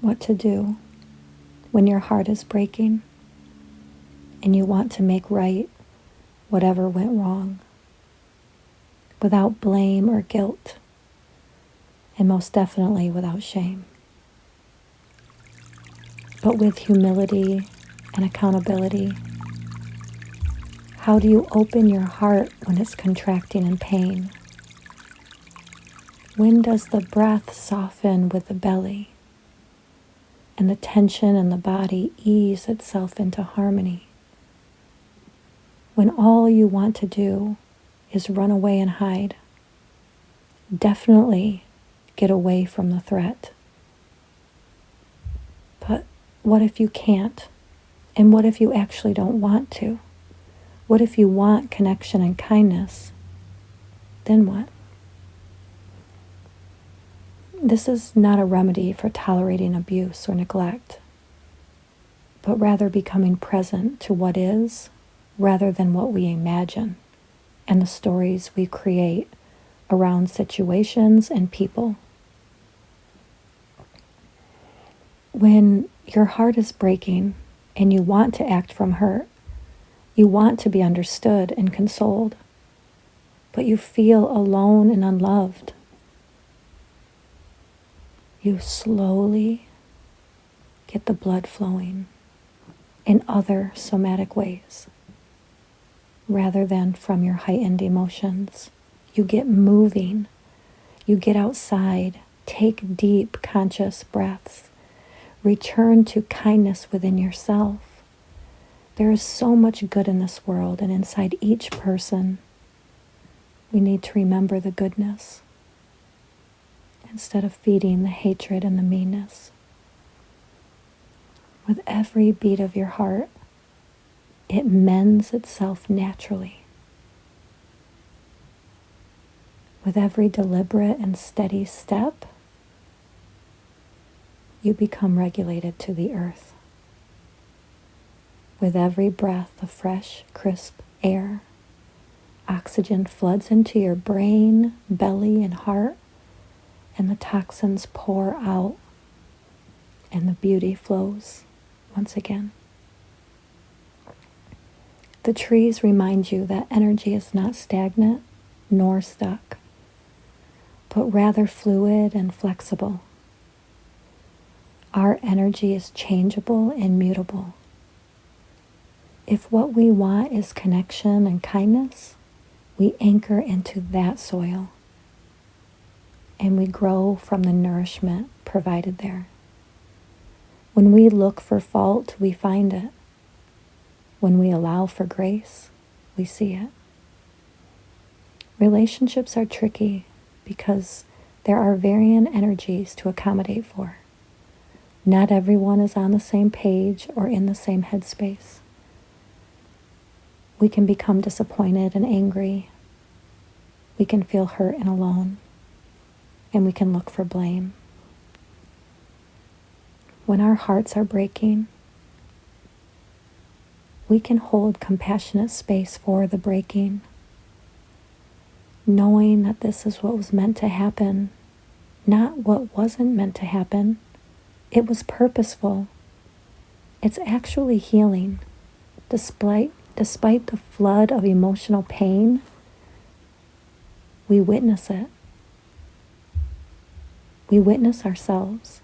what to do when your heart is breaking and you want to make right whatever went wrong, without blame or guilt, and most definitely without shame, but with humility and accountability. How do you open your heart when it's contracting in pain? When does the breath soften with the belly and the tension in the body ease itself into harmony? When all you want to do is run away and hide, definitely get away from the threat. But what if you can't? And what if you actually don't want to? What if you want connection and kindness? Then what? This is not a remedy for tolerating abuse or neglect, but rather becoming present to what is rather than what we imagine and the stories we create around situations and people. When your heart is breaking and you want to act from hurt, you want to be understood and consoled, but you feel alone and unloved, you slowly get the blood flowing in other somatic ways rather than from your heightened emotions. You get moving, you get outside, take deep conscious breaths, return to kindness within yourself. There is so much good in this world, and inside each person, we need to remember the goodness instead of feeding the hatred and the meanness. With every beat of your heart, it mends itself naturally. With every deliberate and steady step, you become regulated to the earth. With every breath of fresh, crisp air, oxygen floods into your brain, belly, and heart, and the toxins pour out, and the beauty flows once again. The trees remind you that energy is not stagnant nor stuck, but rather fluid and flexible. Our energy is changeable and mutable. If what we want is connection and kindness, we anchor into that soil, and we grow from the nourishment provided there. When we look for fault, we find it. When we allow for grace, we see it. Relationships are tricky because there are varying energies to accommodate for. Not everyone is on the same page or in the same headspace. We can become disappointed and angry. We can feel hurt and alone. And we can look for blame. When our hearts are breaking, we can hold compassionate space for the breaking, knowing that this is what was meant to happen, not what wasn't meant to happen. It was purposeful. It's actually healing. Despite the flood of emotional pain, we witness it. We witness ourselves.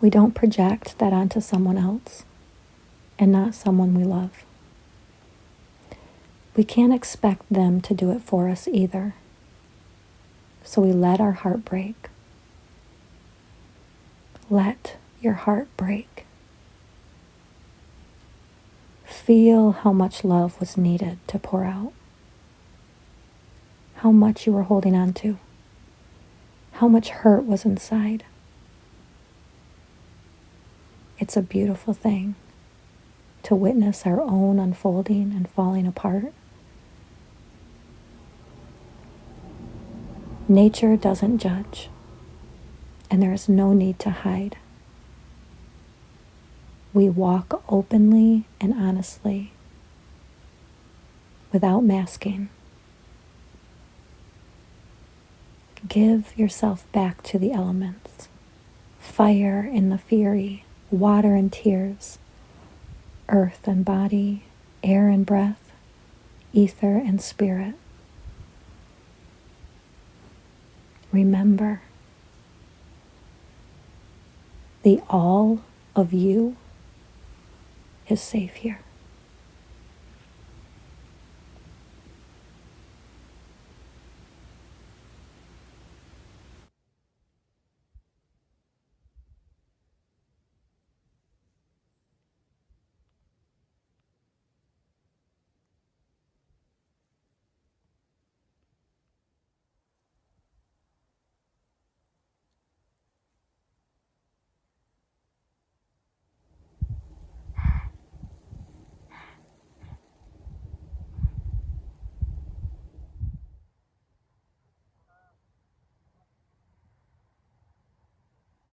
We don't project that onto someone else and not someone we love. We can't expect them to do it for us either. So we let our heart break. Let your heart break. Feel how much love was needed to pour out. How much you were holding on to. How much hurt was inside. It's a beautiful thing to witness our own unfolding and falling apart. Nature doesn't judge, and there is no need to hide. We walk openly and honestly, without masking. Give yourself back to the elements. fire in the fury, water and tears, earth and body, air and breath, ether and spirit. Remember, the all of you is safe here.